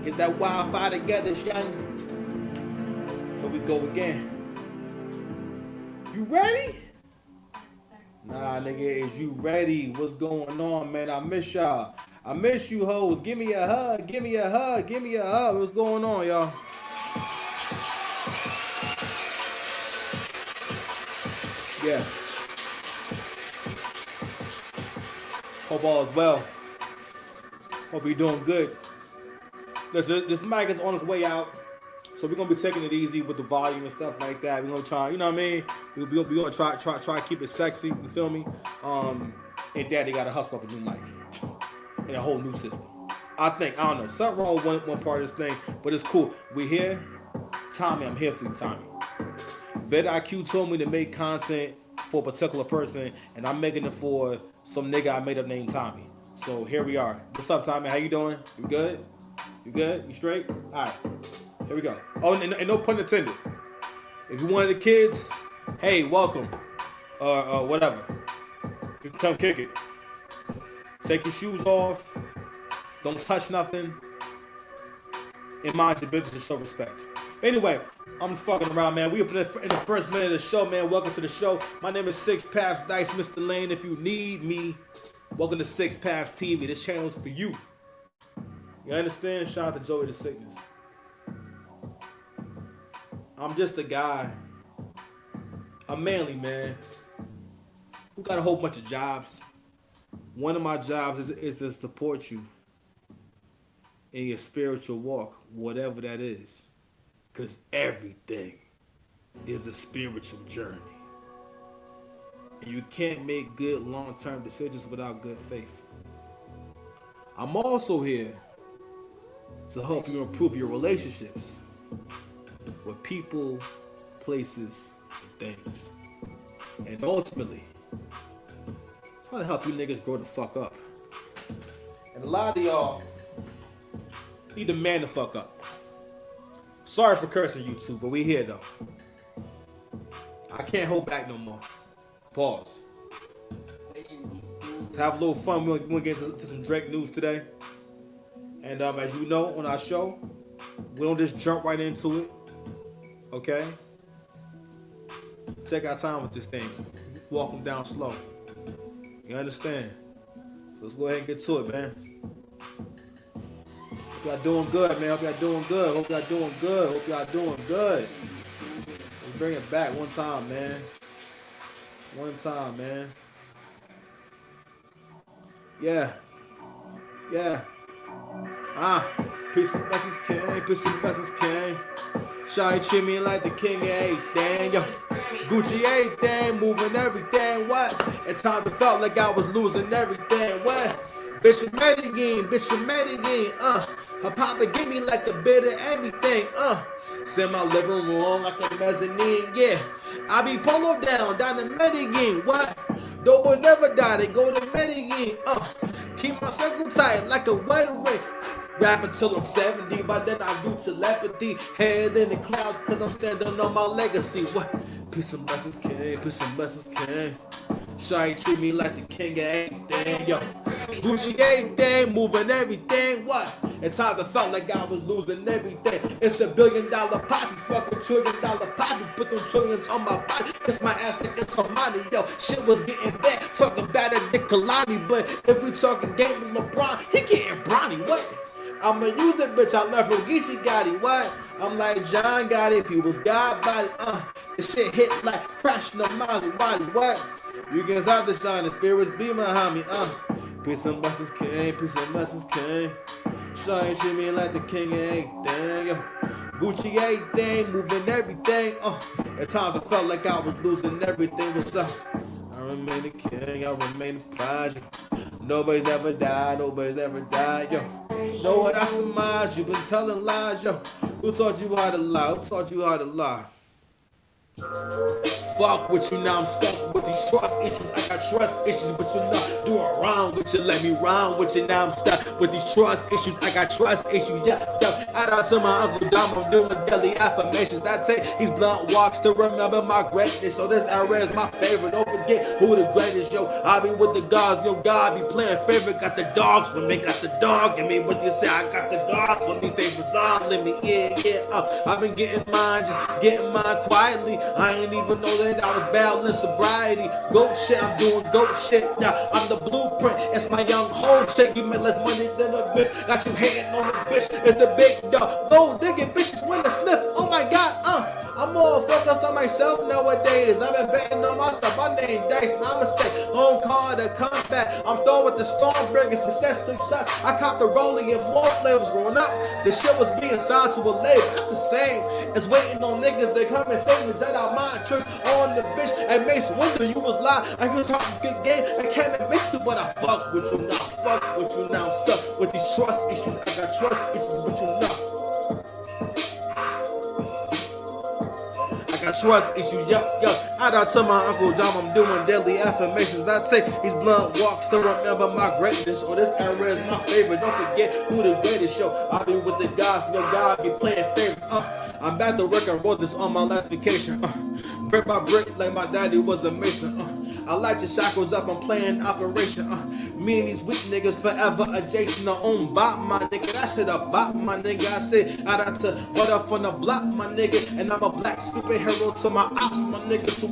Get that Wi-Fi together, young. Here we go again. You ready? Nah, nigga, is you ready? What's going on, man? I miss y'all. I miss you hoes. Give me a hug. Give me a hug. Give me a hug. What's going on, y'all? Yeah. Hope all is well. Hope you're doing good. Listen, this mic is on its way out. So we're gonna be taking it easy with the volume and stuff like that. We're gonna try, you know what I mean? We're gonna try to keep it sexy. You feel me? And Daddy gotta hustle up a new mic and a whole new system. I don't know, something wrong with one part of this thing, but it's cool. We here, Tommy. I'm here for you, Tommy. VidIQ told me to make content for a particular person, and I'm making it for some nigga I made up named Tommy. So here we are. What's up, Tommy? How you doing? You good? You good? You straight? All right. Here we go. Oh, and no pun intended. If you're one of the kids, hey, welcome. Or whatever. You can come kick it. Take your shoes off. Don't touch nothing. And mind your business and show respect. Anyway, I'm just fucking around, man. We up in the first minute of the show, man. Welcome to the show. My name is Six Paths Dice, Mr. Lane. If you need me, welcome to Six Paths TV. This channel is for you. You understand? Shout out to Joey the Sickness. I'm just a guy, a manly man, who got a whole bunch of jobs. One of my jobs is to support you in your spiritual walk, whatever that is. Because everything is a spiritual journey. And you can't make good long-term decisions without good faith. I'm also here to help you improve your relationships with people, places, and things. And ultimately, trying to help you niggas grow the fuck up. And a lot of y'all need to man the fuck up. Sorry for cursing you two, but we here though. I can't hold back no more. Pause. To have a little fun, we're gonna get into some Drake news today. And as you know, on our show, we don't just jump right into it. Okay? Take our time with this thing. Walk them down slow. You understand? So let's go ahead and get to it, man. Hope y'all doing good, man. Hope y'all doing good. Hope y'all doing good. Hope y'all doing good. Let's bring it back one time, man. One time, man. Yeah. Yeah. Peace and blessings, king. Peace and blessings, king. Shawty treat me like the king of everything, yo. Gucci everything, moving everything, what? At times it felt like I was losing everything, what? Bitch, you made it again, bitch, you made it again, Her papa give me like a bit of everything, Send my living room like a mezzanine, yeah. I be polo down to Medellin, what? Those boys never die, they go to Medellin, Keep my circle tight like a wedding ring. Rap until I'm 70, by then I do telepathy. Head in the clouds, cause I'm standing on my legacy. What? Peace and blessings, king. Peace and blessings, king. Shawty treat me like the king of everything, yo. Gucci everything, moving everything, what? At times I felt like I was losing everything. It's the $1 billion poppy, fuck $1 trillion poppy. Put them trillions on my body, kiss my ass like it's some money, yo. Shit was getting bad, talking about a Nicolani. But if we talking game with LeBron, he getting Bronny, what? I'ma use it, bitch. I left from Geechee Gotti, what? I'm like John Gotti, if he was God body, This shit hit like crashing the Molly, what? You can stop the shine, the spirits be behind me, Peace and blessings, king. Peace and blessings, king. Shawty treat me like the king of everything, yo. Gucci everything, moving everything, At times I felt like I was losing everything, what's up? I remain the king, I remain the project. Nobody's ever died, yo. Know what I surmise, you been telling lies, yo. Who taught you how to lie? Who taught you how to lie? Fuck with you now, I'm stuck with these trust issues. I got trust issues, but you're not doing wrong with you. Let me rhyme with you now, I'm stuck with these trust issues. I got trust issues, yeah. Shout out to my Uncle Dom, I'm doing daily affirmations. I take these blunt walks to remember my greatness. So this era is my favorite. Don't forget who the greatest, yo. I be with the gods, yo. God be playing favorite. Got the dogs with me, got the dog in me. What you say? I got the dogs with me, favorite song in me. Yeah. I've been getting mine, just getting mine quietly. I ain't even know that I was battling sobriety. Goat shit, I'm doing goat shit now. I'm the blueprint, it's my young hoe shit. You make less money than a bitch. Got you hating on the bitch, it's a big dog. Low digging bitches when the sniff. Oh my god, I'm more focused on myself nowadays. I've been betting on myself. I named dice, now I'm a stay home card to come back. I'm throwing with the Stormbreaker, successful shots. I caught the rolling in more flavors growing up. The shit was being signed to a label. Not the same as waiting on niggas that come and say me that I mind trick on the bitch and Mace Window. You was lying. I can talk a good game. I can't mix you, but I fuck with you now. Fuck with you now. I'm stuck with these trust issues. I got trust issues with you now. I got trust issues, yo. Shout out to my Uncle Dom, I'm doing daily affirmations. I take these blunt walks to remember my greatness. Or this era is my favorite. Don't forget who the greatest, yo. I'll be with the gods, no God be playing favorites. I'm back to work, I wrote this on my last vacation. Brick by brick, like my daddy was a mason. I light your shackles up, I'm playing Operation. Me and these weak niggas forever adjacent. I own bop, my nigga. That shit a bop, my nigga. I say, out out to what up on the block, my nigga. And I'm a black superhero to my ops, my nigga. So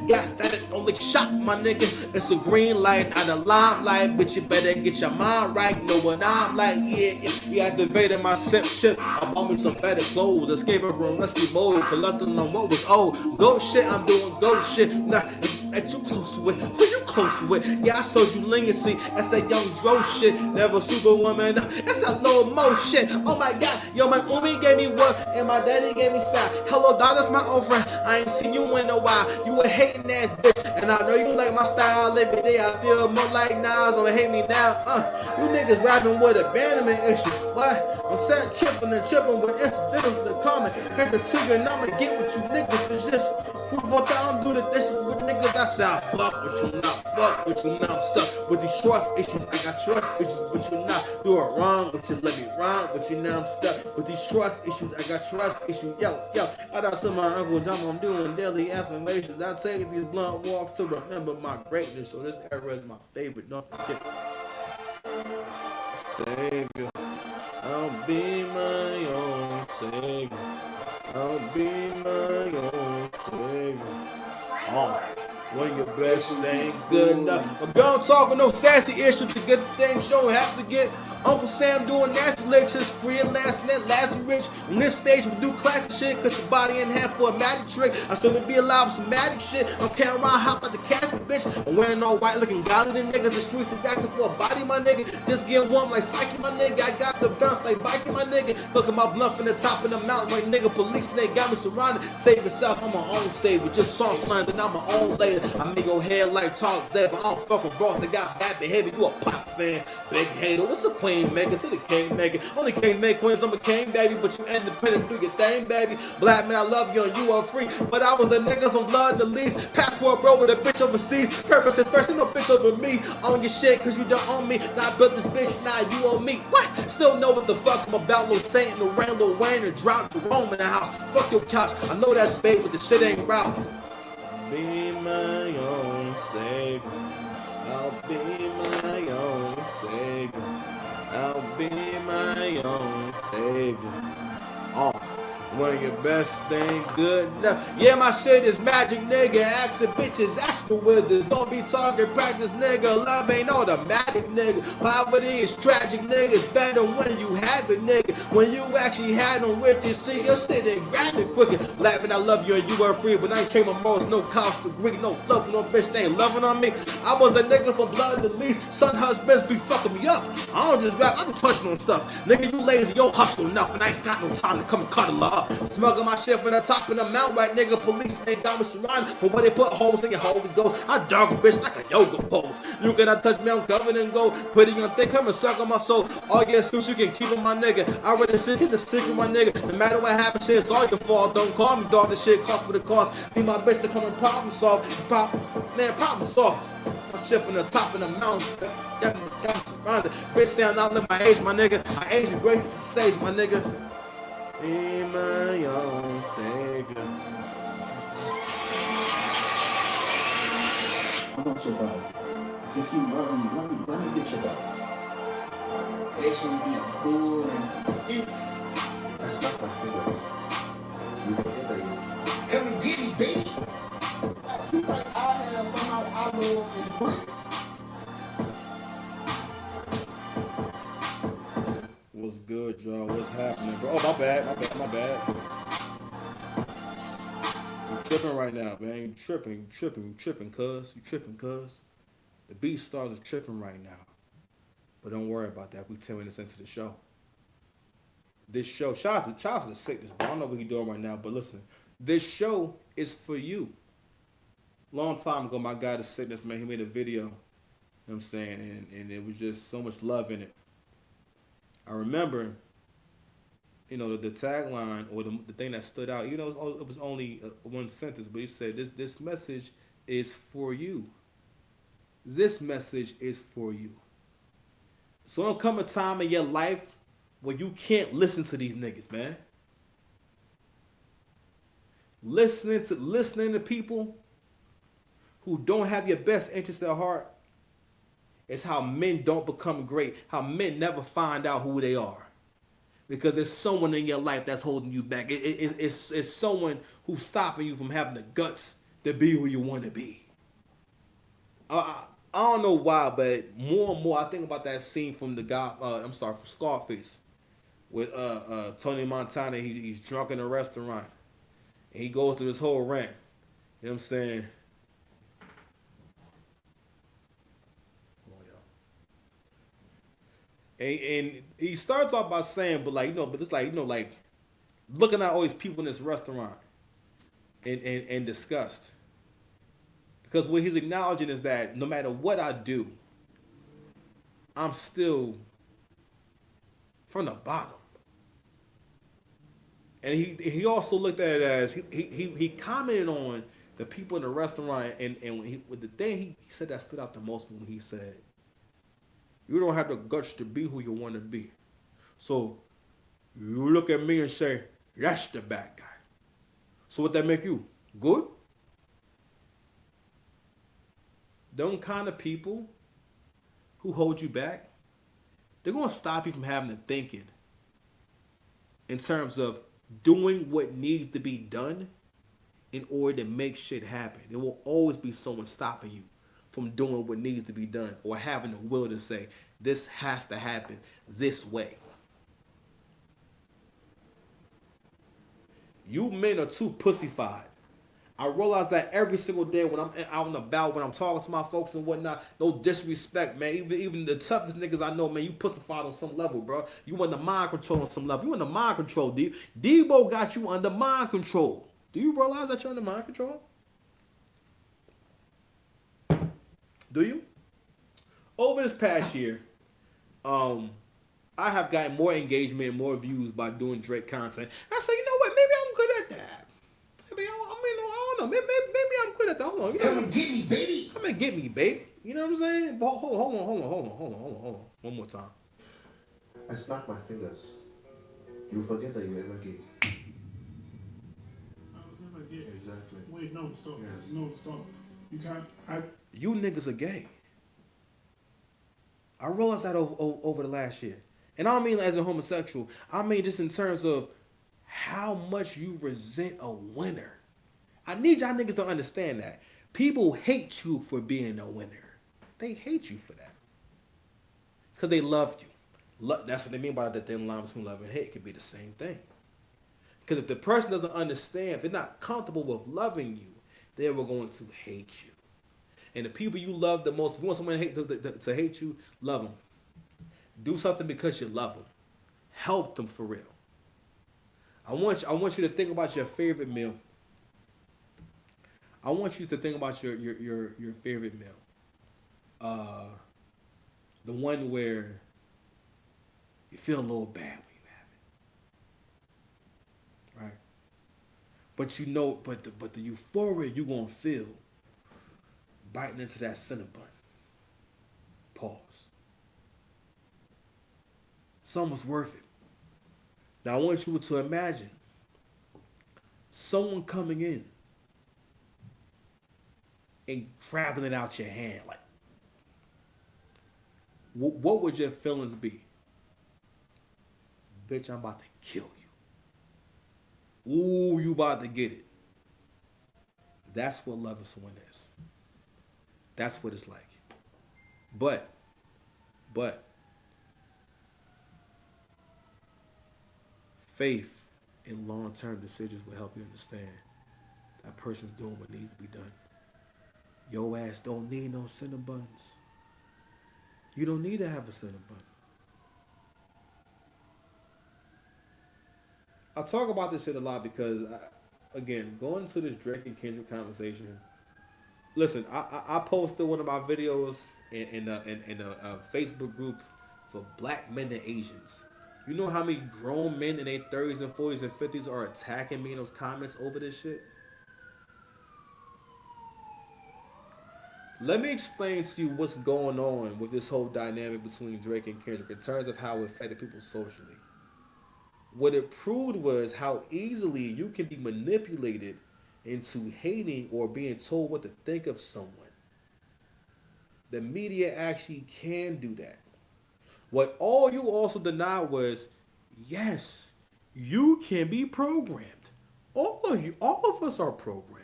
gas that it only shot, my nigga. It's a green light, out of limelight. Bitch, you better get your mind right. Know what I'm like, yeah. Activated my simp shit. I bought me some better clothes. Escaping from rescue mode. Collecting on what was old. Go shit, I'm doing go shit. Nah, that you close with. Who you close with? Yeah, I showed you leniency. That's that young Dro shit. Never superwoman. That's that low mo shit. Oh my god. Yo, my Umi gave me work and my daddy gave me style. Hello, dog, that's my old friend. I ain't seen you in a while. You a hating ass bitch. And I know you like my style every day. I feel more like Nas. Don't hate me now. You niggas rapping with abandonment issues. What? I'm set tripping and tripping with incidentals to comment. Hit the trigger and I'ma get with you niggas. It's just proof what I'm doing the dishes with niggas. That's how I fuck with you now. Fuck with you now. I'm stuck with these trust issues. I got trust issues with you now. Do it wrong with you. Let me rhyme with you now. I'm stuck with these trust issues. I got trust issues. Yo. Shout out to my Uncle John. I'm doing daily affirmations. I take these blunt walks to remember my greatness. So this era is my favorite. Don't forget. Savior. I'll be my own savior. I'll be my own savior. When your best ain't good enough. I'm done solving no sassy issues to get the things shown. Have to get Uncle Sam doing nasty lectures. Free and last net, last and rich. On this stage we do classic shit. Cut your body in half for a magic trick. I shouldn't be allowed with some magic shit. I'm carrying around hop out the casket, bitch. I'm wearing all white looking godly than niggas. The streets is asking for a body, my nigga. Just getting warm like psyche, my nigga. I got the bounce like biking, my nigga. Look at my blunt from the top of the mountain. Like nigga, police, they got me surrounded. Save yourself, I'm my own savior. Just song slang, then I'm my own lady. I make your head like Talk Zeb, but I don't fuck with bros that got bad behavior. You a pop fan, big hater. What's a queen making? To the king making. Only king make queens, I'm a king, baby. But you independent, do your thing, baby. Black man, I love you and you are free. But I was a nigga from blood the least. Passport bro with a bitch overseas. Purpose is first, ain't no bitch over me. Own your shit, cause you don't own me. Now I built this bitch, now you own me. What? Still know what the fuck I'm about. Lil Saint, Lil Rain, Lil Wayne, and drop Jerome in the house. Fuck your couch. I know that's babe, but the shit ain't Ralph. Be my own savior. I'll be my own savior. I'll be my own savior. When your best ain't good enough. Yeah, my shit is magic, nigga. Ask the bitches, ask the wizards. Don't be talking practice, nigga. Love ain't automatic, nigga. Poverty is tragic, nigga. It's better when you have it, nigga. When you actually had them with you, see your shit and grab it quicker. Laughing, I love you and you are free, but I ain't trade my morals, no college degree, no love, no bitch, they ain't loving on me. I was a nigga from blood the least. Son husbands be fucking me up. I don't just rap, I be touching on stuff. Nigga, you lazy, yo hustle enough, and I ain't got no time to come and cuddle her up. Smuggling my shit from the top of the mountain, right, nigga, police ain't got me surrounded. But when they put holes in your Holy Ghost, I dog a bitch like a yoga pose. You cannot touch me, I'm covered in gold. Put it on thick, come and suck on my soul. All your excuse, you can keep on my nigga. I really sit in the secret, my nigga. No matter what happens, shit, it's all your fault. Don't call me dog, this shit cost me the cost. Need my bitch to come and problem solve. Problem solve. My shit from the top of the mountain. Got me surrounded. Bitch stand out in my age, my nigga. My age is gracious to sage, my nigga. Be my own savior. I want your dog. If you love me, let me get your dog. It should be cool. That's not my feelings. You forget that you. Come and get me, baby. Like I have somehow I know in Prince. What's good, y'all? What's happening, bro? Oh, my bad. You tripping right now, man. You tripping, cuz. You tripping, cuz. The beat stars are tripping right now. But don't worry about that. We 10 minutes into the show. This show, shout out to the sickness, bro. I don't know what he's doing right now, but listen. This show is for you. Long time ago, my guy, the sickness, man, he made a video. You know what I'm saying? And it was just so much love in it. I remember, you know, the tagline or the thing that stood out, you know, it was only one sentence, but he said, this message is for you. This message is for you. So there'll come a time in your life where you can't listen to these niggas, man. Listening to people who don't have your best interest at heart is how men don't become great, how men never find out who they are. Because there's someone in your life that's holding you back. It's someone who's stopping you from having the guts to be who you want to be. I don't know why, but more and more I think about that scene from from Scarface, with Tony Montana. He's drunk in a restaurant, and he goes through this whole rant. You know what I'm saying? And he starts off by saying, but it's like, like looking at all these people in this restaurant and disgust. Because what he's acknowledging is that no matter what I do, I'm still from the bottom. And he also looked at it as he commented on the people in the restaurant, and with the thing he said that stood out the most when he said, you don't have the guts to be who you want to be. So you look at me and say, that's the bad guy. So what that make you? Good? Them kind of people who hold you back, they're going to stop you from having to thinking in terms of doing what needs to be done in order to make shit happen. There will always be someone stopping you from doing what needs to be done or having the will to say, this has to happen this way. You men are too pussyfied. I realize that every single day when I'm out and about, when I'm talking to my folks and whatnot, no disrespect, man. Even the toughest niggas I know, man, you pussyfied on some level, bro. You under mind control on some level. You under mind control, D. Debo got you under mind control. Do you realize that you're under mind control? Do you? Over this past year, I have gotten more engagement and more views by doing Drake content. And I say, you know what? Maybe I'm good at that. I don't know. Maybe I'm good at that. Hold on. You know, Come and get me, baby. Come and get me, baby. You know what I'm saying? But hold on. One more time. I snap my fingers. You forget that you ever gay. I was never gay. Exactly. Wait, no, stop. Yes. No, stop. You can't. You niggas are gay. I realized that over the last year. And I don't mean as a homosexual. I mean just in terms of how much you resent a winner. I need y'all niggas to understand that. People hate you for being a winner. They hate you for that. Because they love you. That's what they mean by the thin line between love and hate. It could be the same thing. Because if the person doesn't understand, if they're not comfortable with loving you, they were going to hate you. And the people you love the most, if you want someone to hate you, love them. Do something because you love them. Help them for real. I want you to think about your favorite meal. I want you to think about your favorite meal. The one where you feel a little bad when you have it, right? But you know, but the euphoria you gonna feel biting into that Cinnabon. Pause. It's almost worth it. Now I want you to imagine someone coming in and grabbing it out your hand. Like, what would your feelings be? Bitch, I'm about to kill you. Ooh, you about to get it. That's what loving someone is. That's what it's like. But, faith in long-term decisions will help you understand that person's doing what needs to be done. Your ass don't need no Cinnabons. You don't need to have a Cinnabon. I talk about this shit a lot because, again, going into this Drake and Kendrick conversation. Listen, I posted one of my videos in a Facebook group for black men and Asians. You know how many grown men in their 30s and 40s and 50s are attacking me in those comments over this shit? Let me explain to you what's going on with this whole dynamic between Drake and Kendrick in terms of how it affected people socially. What it proved was how easily you can be manipulated into hating or being told what to think of someone. The media actually can do that. What all you also denied was, yes, you can be programmed. All of us are programmed.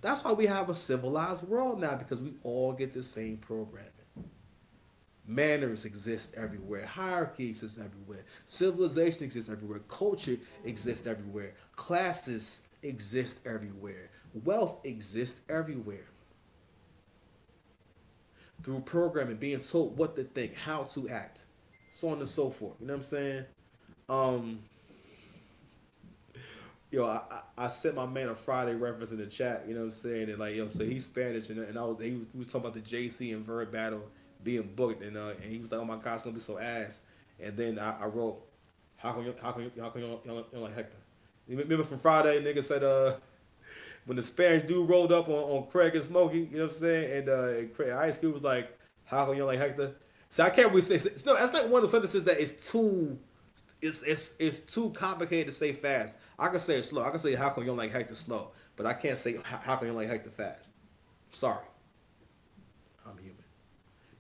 That's why we have a civilized world now, because we all get the same programming. Manners exist everywhere. Hierarchy exists everywhere. Civilization exists everywhere. Culture exists everywhere. Classes exist everywhere. Wealth exists everywhere. Through programming, being told what to think, how to act, so on and so forth. You know what I'm saying? I sent my man a Friday reference in the chat. You know what I'm saying? And like, so he's Spanish, and we was talking about the JC and Verb battle being booked, and he was like, "Oh my God, it's gonna be so ass." And then I wrote, "How come you don't like Hector?" You remember from Friday, nigga said, when the Spanish dude rolled up on Craig and Smokey, you know what I'm saying? And Craig, Ice Cube was like, "How come you don't like Hector?" So I can't really say. No, that's like one of the sentences that is too. It's too complicated to say fast. I can say it slow. I can say, "How come you don't like Hector?" slow, but I can't say, "How come you don't like Hector?" fast. Sorry, I'm human.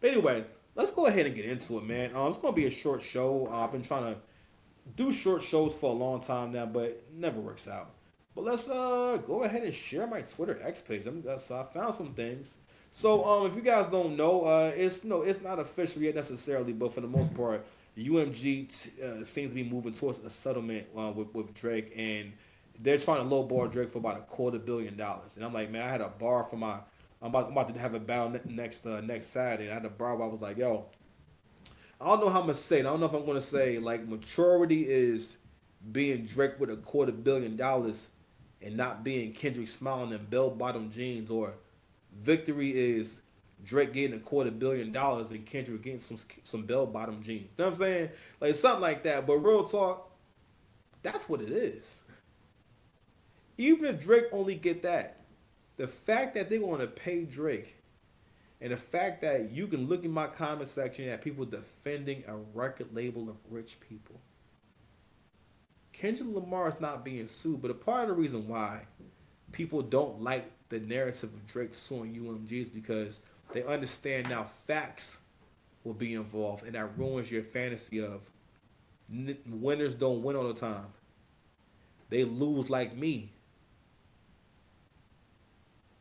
But anyway, let's go ahead and get into it, man. It's gonna be a short show. I've been trying to do short shows for a long time now, but it never works out. But let's go ahead and share my Twitter X page. So I found some things. So if you guys don't know, it's not official yet necessarily, but for the most part, UMG seems to be moving towards a settlement with Drake, and they're trying to lowball Drake for about $250 million. And I'm like, man, I had a bar for my. I'm about to have a battle next Saturday. And I had a bar where I was like, yo, I don't know how I'm gonna say it. I don't know if I'm gonna say like maturity is being Drake with $250 million and not being Kendrick smiling in bell-bottom jeans, or victory is Drake getting $250 million and Kendrick getting some bell-bottom jeans. You know what I'm saying? Like something like that. But real talk, that's what it is. Even if Drake only get that, the fact that they're going to pay Drake, and the fact that you can look in my comment section at people defending a record label of rich people. Kendrick Lamar is not being sued, but a part of the reason why people don't like the narrative of Drake suing UMG is because they understand now facts will be involved, and that ruins your fantasy of winners don't win all the time. They lose like me.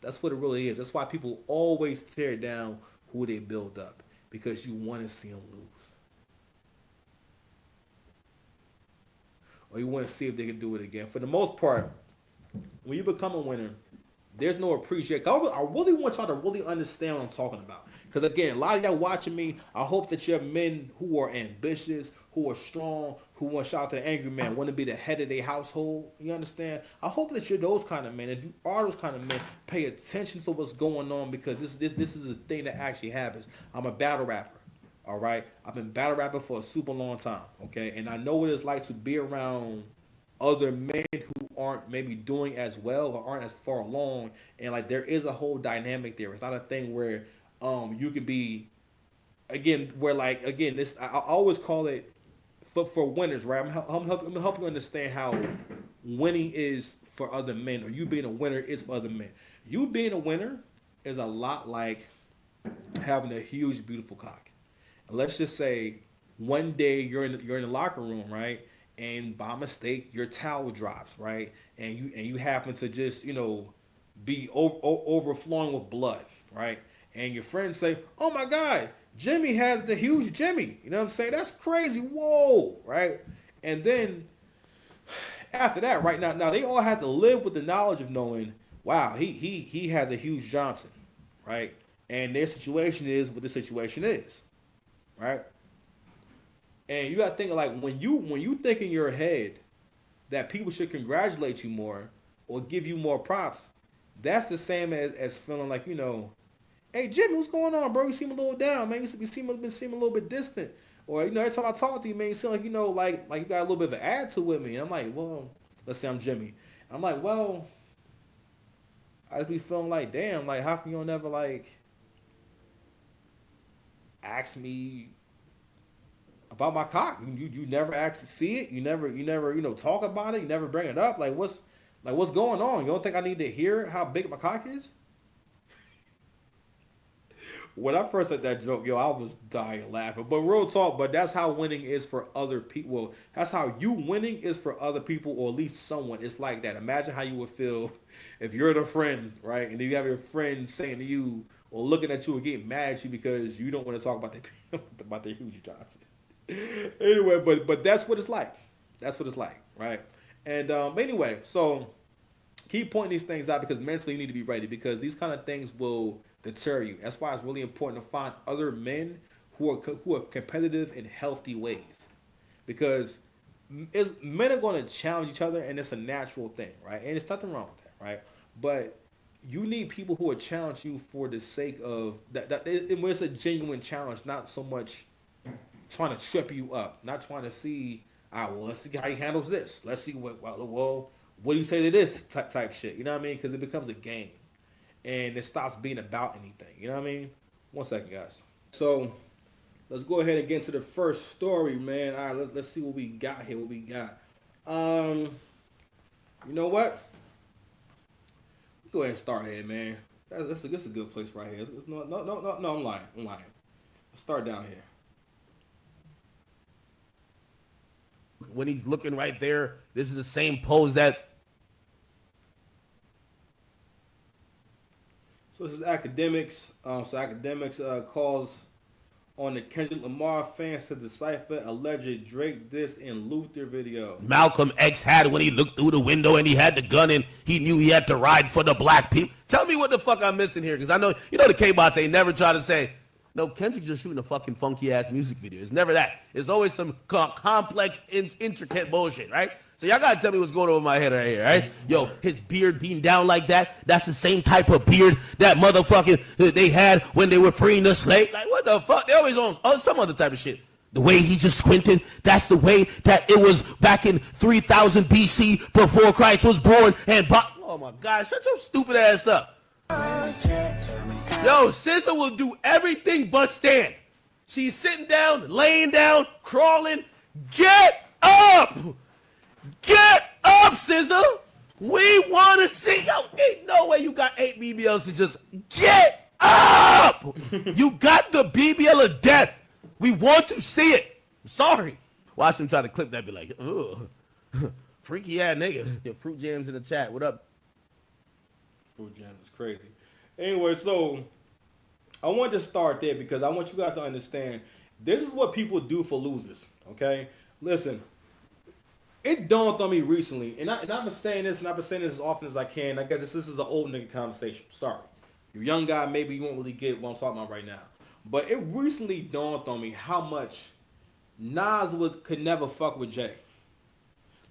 That's what it really is. That's why people always tear down who they build up, because you want to see them lose. Or you want to see if they can do it again. For the most part, when you become a winner, there's no appreciation. I really want y'all to really understand what I'm talking about. Because again, a lot of y'all watching me, I hope that you're men who are ambitious, who are strong, who want to shout out to the angry man, want to be the head of their household. You understand? I hope that you're those kind of men. If you are those kind of men, pay attention to what's going on, because this is a thing that actually happens. I'm a battle rapper. All right, I've been battle rapping for a super long time. Okay, and I know what it's like to be around other men who aren't maybe doing as well or aren't as far along, and like there is a whole dynamic there. It's not a thing where you can be again where like again this I always call it for winners, right? I'm gonna help you understand how winning is for other men, or you being a winner is for other men. You being a winner is a lot like having a huge beautiful cock. And let's just say one day you're in the locker room, right? And by mistake your towel drops, right? And you happen to just be overflowing with blood, right? And your friends say, "Oh my God, Jimmy has the huge Jimmy." You know what I'm saying? That's crazy. Whoa, right? And then after that, right now they all have to live with the knowledge of knowing, wow, he has a huge Johnson, right? And their situation is what the situation is, right? And you gotta think like when you think in your head that people should congratulate you more or give you more props, that's the same as feeling like, hey Jimmy, what's going on, bro? You seem a little down, man. You seem a little bit distant. Or every time I talk to you, man, you seem like like you got a little bit of an attitude with me. And I'm like, well, let's say I'm Jimmy. I'm like, well, I just be feeling like, damn, like how come you don't never like ask me about my cock? You never ask to see it. You never talk about it. You never bring it up. Like what's going on? You don't think I need to hear how big my cock is? When I first said that joke, I was dying laughing. But real talk, but that's how winning is for other people. Well, that's how you winning is for other people, or at least someone. It's like that. Imagine how you would feel if you're the friend, right? And then you have your friend saying to you or looking at you and getting mad at you because you don't want to talk about the huge Johnson. Anyway, but that's what it's like. That's what it's like, right? And anyway, so keep pointing these things out because mentally you need to be ready, because these kind of things will deter you. That's why it's really important to find other men who are competitive in healthy ways, because men are going to challenge each other, and it's a natural thing, right? And there's nothing wrong with that, right? But you need people who will challenge you for the sake of that. It's a genuine challenge, not so much trying to trip you up, not trying to see, well, let's see how he handles this. Let's see what do you say to this type shit? You know what I mean? Because it becomes a game, and it stops being about anything. You know what I mean? One second, guys. So let's go ahead and get into the first story, man. All right, let's see what we got here. What we got? You know what? Let's go ahead and start here, man. This is a good place right here. No, I'm lying. Let's start down here. When he's looking right there, this is the same pose that. So this is Academics. Academics calls on the Kendrick Lamar fans to decipher alleged Drake diss in Luther video. Malcolm X had when he looked through the window and he had the gun and he knew he had to ride for the black people. Tell me what the fuck I'm missing here, because I know the K-Bots ain't never try to say, no, Kendrick's just shooting a fucking funky ass music video. It's never that. It's always some complex, intricate bullshit, right? So y'all gotta tell me what's going over my head right here, right? Yo, his beard being down like that, that's the same type of beard that motherfucking they had when they were freeing the slave. Like, what the fuck? They always on some other type of shit. The way he just squinted, that's the way that it was back in 3000 BC before Christ was born. Oh my God, shut your stupid ass up. Yo, SZA will do everything but stand. She's sitting down, laying down, crawling. Get up! Get up, SZA! We want to see. Yo, ain't no way you got 8 BBLs to just get up! You got the BBL of death. We want to see it. I'm sorry. Watch him try to clip that, be like, ugh. Freaky ass nigga. Your Fruit Jams in the chat. What up? Fruit Jams is crazy. Anyway, so I wanted to start there because I want you guys to understand this is what people do for losers, okay? Listen, It dawned on me recently, and I've been saying this, and I've been saying this as often as I can. I guess this is an old nigga conversation. Sorry, you're a young guy, maybe you won't really get what I'm talking about right now. But it recently dawned on me how much could never fuck with Jay.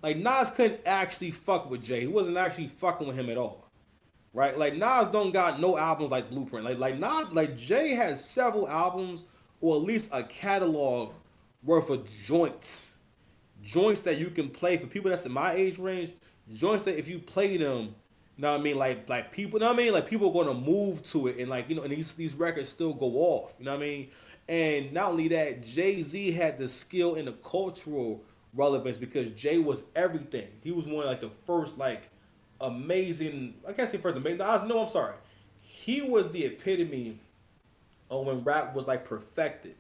Like Nas couldn't actually fuck with Jay. He wasn't actually fucking with him at all. Right? Like Nas don't got no albums like Blueprint. Like Nas, like Jay has several albums or at least a catalog worth of joints that you can play for people that's in my age range. Joints that if you play them, you know what I mean, like people, you know what I mean, like people are gonna move to it, and like and these records still go off. You know what I mean? And not only that, Jay-Z had the skill and the cultural relevance because Jay was everything. He was one of like the first like amazing. I can't say first amazing. No, I'm sorry. He was the epitome of when rap was like perfected,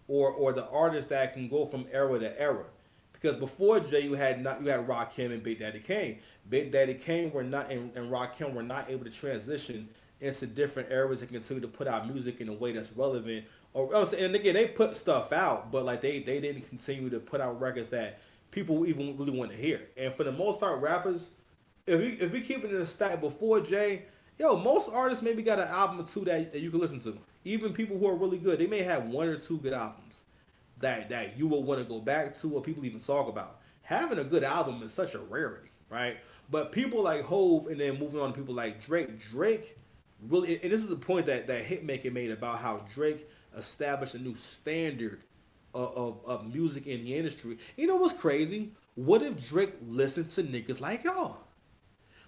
or the artist that can go from era to era. Because before Jay, you had Rakim and Big Daddy Kane. Big Daddy Kane were not and Rakim were not able to transition into different eras and continue to put out music in a way that's relevant. And again, they put stuff out, but like they didn't continue to put out records that people even really want to hear. And for the most part, rappers, if we keep it in a stack before Jay, most artists maybe got an album or two that you can listen to. Even people who are really good, they may have one or two good albums that you will want to go back to or people even talk about. Having a good album is such a rarity, right? But people like Hove and then moving on to people like Drake really, and this is the point that Hitmaker made about how Drake established a new standard of music in the industry. You know what's crazy? What if Drake listened to niggas like y'all?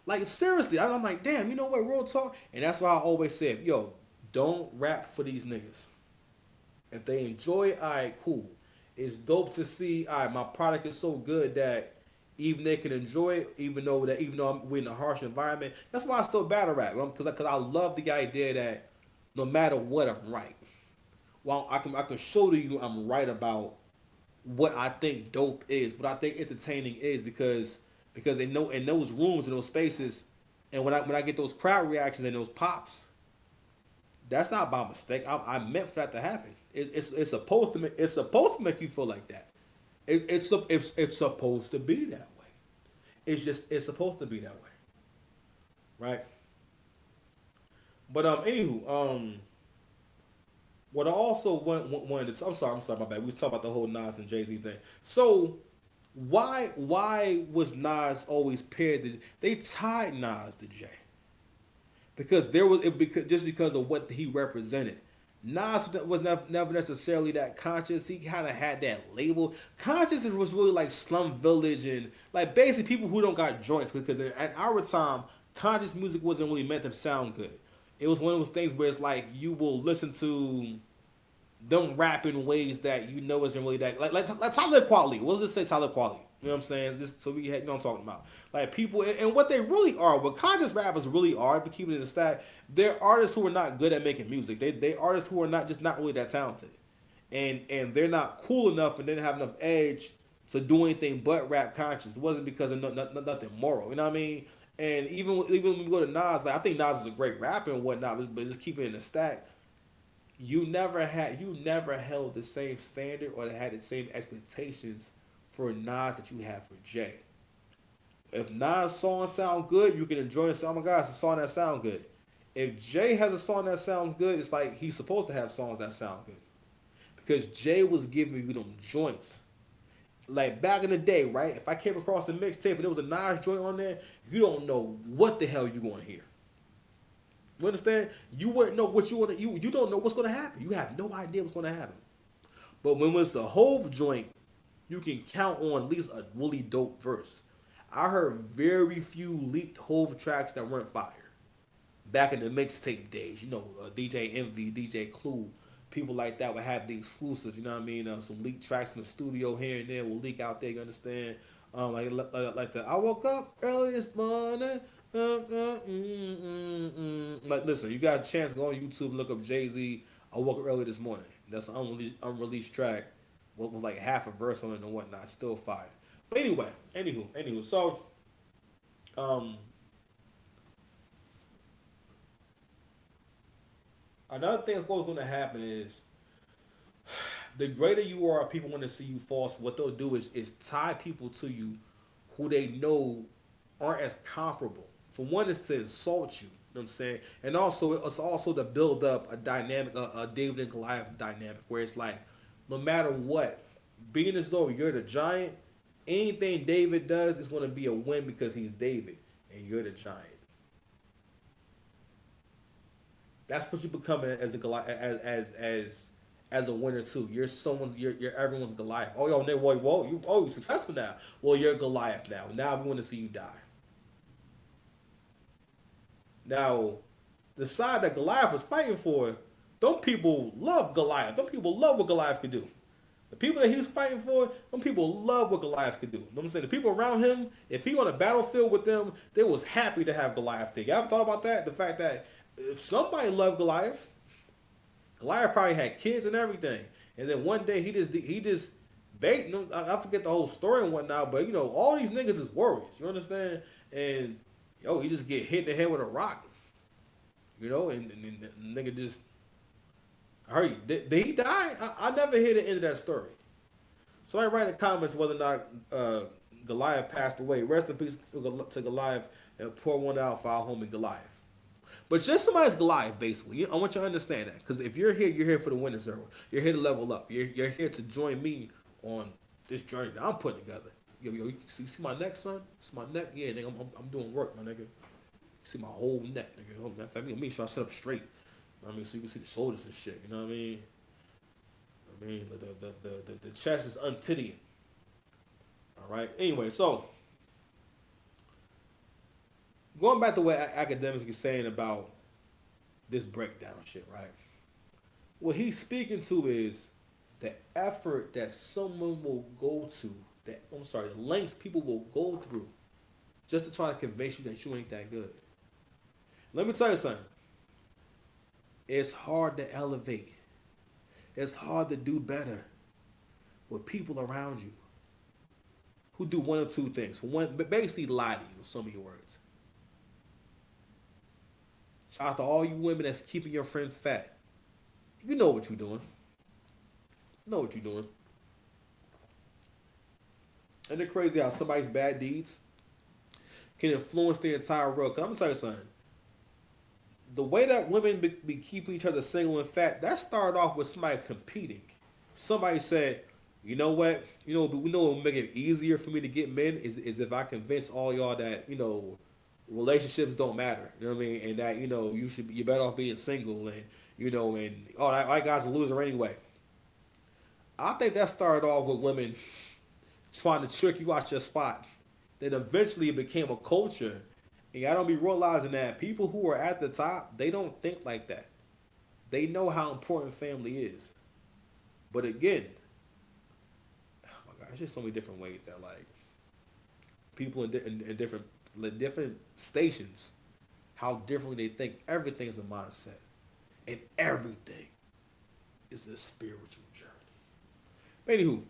Like seriously, I'm like, damn, you know what, real talk? And that's why I always said, don't rap for these niggas. If they enjoy it, alright, cool. It's dope to see, alright, my product is so good that even they can enjoy it, even though we're in a harsh environment. That's why I still battle rap, because I love the idea that no matter what, I'm right. Well, I can show you I'm right about what I think dope is, what I think entertaining is, because they know in those rooms, in those spaces, and when I get those crowd reactions and those pops, that's not by mistake. I meant for that to happen. It's supposed to make you feel like that. It's supposed to be that way. It's supposed to be that way, right? But anywho, what I also wanted to, I'm sorry, my bad. We was talking about the whole Nas and Jay-Z thing. So why was Nas always paired to? They tied Nas to Jay because because of what he represented. Nas was never necessarily that conscious. He kind of had that label. Conscious was really like Slum Village and like basically people who don't got joints, because at our time, conscious music wasn't really meant to sound good. It was one of those things where it's like you will listen to them rap in ways that you know isn't really that like Talib Kweli. We'll just say Talib Kweli. You know what I'm saying? So we had, you know what I'm talking about. Like people, and what they really are, what conscious rappers really are, to keep it in the stack, they're artists who are not good at making music. They artists who are not really that talented, and they're not cool enough and didn't have enough edge to do anything but rap conscious. It wasn't because of nothing moral. You know what I mean? And even when we go to Nas, like I think Nas is a great rapper and whatnot, but just keep it in the stack. You never held the same standard or had the same expectations for Nas that you have for Jay. If Nas' song sound good, you can enjoy it. Say, oh my God, it's a song that sound good. If Jay has a song that sounds good, it's like he's supposed to have songs that sound good. Because Jay was giving you them joints. Like back in the day, right? If I came across a mixtape and there was a Nas joint on there, you don't know what the hell you're going to hear. You understand? You wouldn't know what you want to. You don't know what's going to happen. You have no idea what's going to happen. But when it's a Hove joint, you can count on at least a really dope verse. I heard very few leaked Hove tracks that weren't fire. Back in the mixtape days, DJ Envy, DJ Clue, people like that would have the exclusives. You know what I mean? Some leaked tracks from the studio here and there will leak out there. You understand? Like the I woke up early this morning. Like, listen, you got a chance to go on YouTube and look up Jay-Z, I woke up early this morning. That's an unreleased track. What was like half a verse on it and whatnot. Still fire. But anyway, anywho. So, another thing that's going to happen is The greater you are, people want to see you fall. So what they'll do is tie people to you who they know aren't as comparable. For one, is to insult you. You know what I'm saying? And also, it's also to build up a dynamic, a David and Goliath dynamic, where it's like, no matter what, being as though you're the giant, anything David does is going to be a win because he's David and you're the giant. That's what you become as a Goliath, as a winner too. You're everyone's Goliath. Oh, yo, you're successful now. Well, you're Goliath now. Now we want to see you die. Now, the side that Goliath was fighting for, them people love Goliath. Them people love what Goliath could do. The people that he was fighting for, them people love what Goliath could do. You know what I'm saying? The people around him, if he on a battlefield with them, they was happy to have Goliath there. You ever thought about that? The fact that if somebody loved Goliath, Goliath probably had kids and everything. And then one day he just bait. I forget the whole story and whatnot, but you know, all these niggas is warriors. You understand? And yo, he just get hit in the head with a rock. You know, and the nigga just. I heard you. Did he die? I never hear the end of that story. Somebody write in the comments whether or not Goliath passed away. Rest in peace to Goliath, and pour one out for our homie Goliath. But just somebody's Goliath, basically. I want you to understand that. Because if you're here for the winning circle. You're here to level up. You're here to join me on this journey that I'm putting together. Yo, you see my neck, son? See my neck? Yeah, nigga, I'm doing work, my nigga. You see my whole neck, nigga. Oh, man, let me make sure I sit up straight. You know what I mean? So you can see the shoulders and shit. You know what I mean? The chest is untittying. All right? Anyway, so going back to what academics are saying about this breakdown shit, right? What he's speaking to is the effort that someone will go to, the lengths people will go through just to try to convince you that you ain't that good. Let me tell you something. It's hard to elevate. It's hard to do better with people around you who do one or two things. One, but basically lie to you in so many words. Shout out to all you women that's keeping your friends fat. You know what you're doing. You know what you're doing. And it's crazy how somebody's bad deeds can influence the entire world. 'Cause I'm going to tell you something. The way that women be keeping each other single and fat, that started off with somebody competing. Somebody said, you know what? We know what will make it easier for me to get men is if I convince all y'all that, relationships don't matter. You know what I mean? And that, you're better off being single and, and all that guys are loser anyway. I think that started off with women trying to trick you out your spot. Then eventually it became a culture. And y'all don't be realizing that people who are at the top, they don't think like that. They know how important family is. But again, oh my God, it's just so many different ways that like people in different stations, how differently they think. Everything is a mindset. And everything is a spiritual journey. Anywho,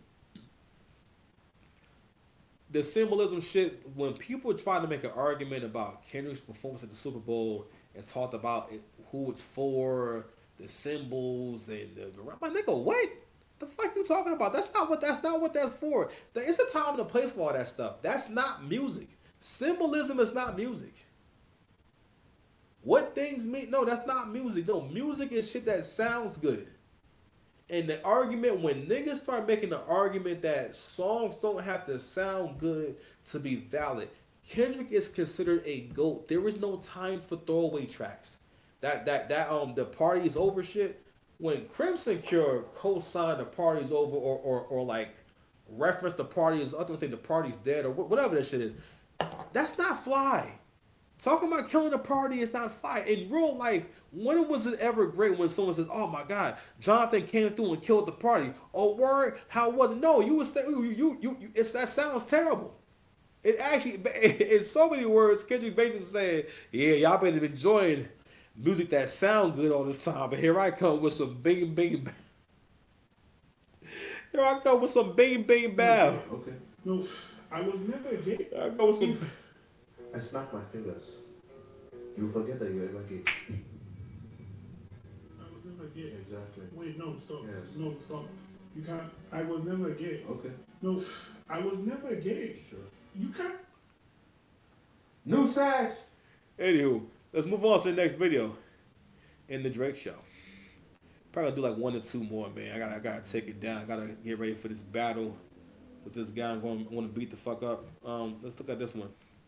the symbolism shit, when people try to make an argument about Kendrick's performance at the Super Bowl and talked about who it's for, the symbols, and my nigga, what the fuck you talking about? That's not what that's for. It's a time and a place for all that stuff. That's not music. Symbolism is not music. What things mean? No, that's not music. No, music is shit that sounds good. And the argument, when niggas start making the argument that songs don't have to sound good to be valid, Kendrick is considered a GOAT. There is no time for throwaway tracks. The party is over shit. When Crimson Cure co-signed the party is over or like reference the party is, I don't think the party's dead or whatever that shit is, that's not fly. Talking about killing a party is not fly. In real life, when was it ever great when someone says, "Oh my God, Jonathan came through and killed the party"? Oh word, how was it? No, you would say that sounds terrible. It actually, in so many words, Kendrick basically said, "Yeah, y'all better be enjoying music that sound good all this time, but here I come with some bing bing. Here I come with some bing bing bow. Okay. No, I was never gay. I come with some." I snap my fingers. You forget that you're ever gay. I was never gay. Exactly. Wait, no, stop. Yes. No, stop. You can't. I was never gay. Okay. No, I was never gay. Sure. You can't. New sash. Anywho, let's move on to the next video in the Drake show. Probably gonna do like 1 or 2 more, man. I gotta take it down. I gotta get ready for this battle with this guy. I'm going to beat the fuck up. Let's look at this one.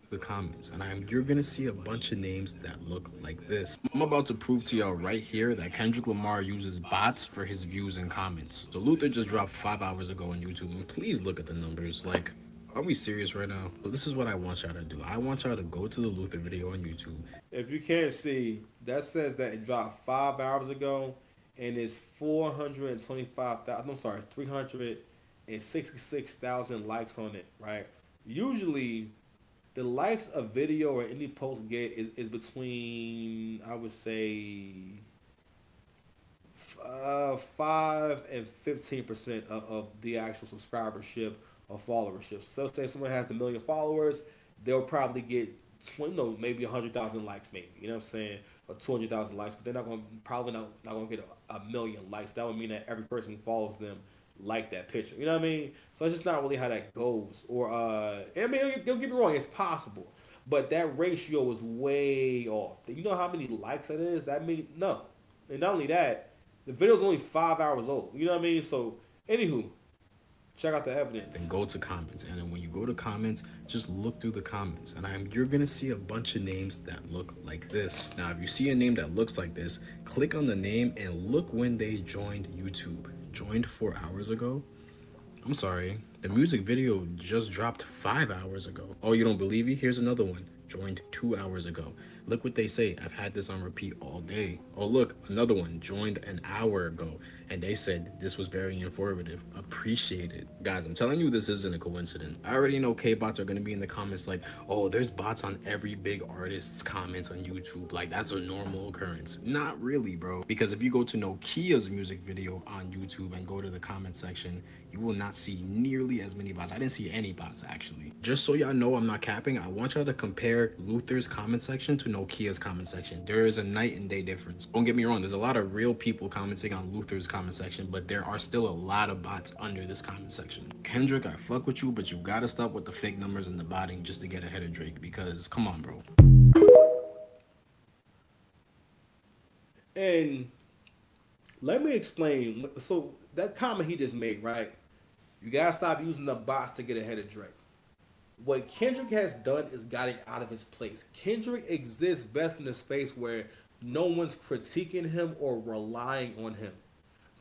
The comments, and you're gonna see a bunch of names that look like this. I'm about to prove to y'all right here that Kendrick Lamar uses bots for his views and comments. So Luther just dropped 5 hours ago on YouTube, and please look at the numbers. Like, are we serious right now? Well, this is what I want y'all to do. I want y'all to go to the Luther video on YouTube. If you can't see, that says that it dropped 5 hours ago, and it's 425,000. I'm sorry, 366,000 likes on it. Right? Usually, the likes a video or any post get is between, I would say, 5 and 15% of the actual subscribership or followership. So say someone has 1 million followers, they'll probably get 20, no, maybe 100,000 likes, maybe. You know what I'm saying? Or 200,000 likes, but they're probably not going to get a million likes. That would mean that every person who follows them like that picture. You know what I mean? So it's just not really how that goes. Or I mean, don't get me wrong, it's possible, but that ratio is way off. You know how many likes that is? That means no. And not only that, the video's only 5 hours old. You know what I mean? So, anywho, check out the evidence. And go to comments, and then when you go to comments, just look through the comments, and you're gonna see a bunch of names that look like this. Now, if you see a name that looks like this, click on the name and look when they joined YouTube. Joined 4 hours ago? I'm sorry, the music video just dropped 5 hours ago. Oh, you don't believe me? Here's another one. Joined 2 hours ago. Look what they say. I've had this on repeat all day. Oh, look, another one joined an hour ago, and they said this was very informative. Appreciate it. Guys, I'm telling you, this isn't a coincidence. I already know K-bots are going to be in the comments like, oh, there's bots on every big artist's comments on YouTube. Like, that's a normal occurrence. Not really, bro. Because if you go to Nokia's music video on YouTube and go to the comment section, you will not see nearly as many bots. I didn't see any bots, actually. Just so y'all know I'm not capping, I want y'all to compare Luther's comment section to Nokia's comment section. There is a night and day difference. Don't get me wrong, there's a lot of real people commenting on Luther's comment section, but there are still a lot of bots under this comment section. Kendrick, I fuck with you, but you gotta stop with the fake numbers and the botting just to get ahead of Drake, because come on, bro. And let me explain. So that comment he just made, right? You gotta stop using the bots to get ahead of Drake. What Kendrick has done is got it out of his place. Kendrick exists best in a space where no one's critiquing him or relying on him.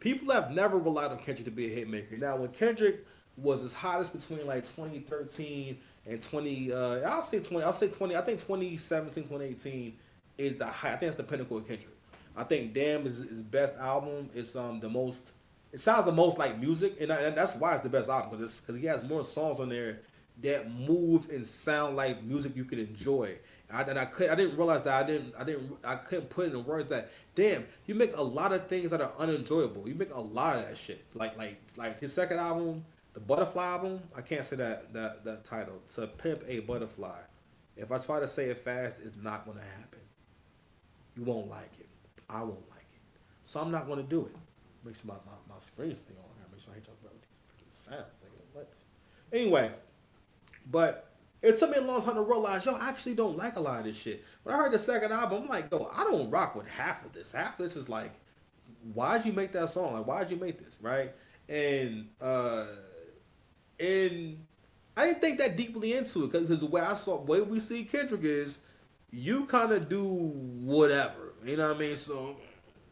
People have never relied on Kendrick to be a hit maker. Now, when Kendrick was his hottest between like 2013 and 20, I think 2017, 2018 is the high. I think that's the pinnacle of Kendrick. I think Damn is his best album. It's the most. It sounds the most like music, and that's why it's the best album, because he has more songs on there that move and sound like music you could enjoy. I didn't realize that I couldn't put it in words that damn, you make a lot of things that are unenjoyable. You make a lot of that shit. Like his second album, the Butterfly album. I can't say that title. To Pimp a Butterfly. If I try to say it fast, it's not gonna happen. You won't like it. I won't like it. So I'm not gonna do it. Make sure my screen's thing on here. Make sure I hit y'all about these freaking sounds. What? Anyway, but it took me a long time to realize, yo, I actually don't like a lot of this shit. When I heard the second album, I'm like, yo, I don't rock with half of this. Half of this is like, why'd you make that song? Like, why'd you make this, right? And I didn't think that deeply into it, because the way we see Kendrick is, you kind of do whatever, you know what I mean? So,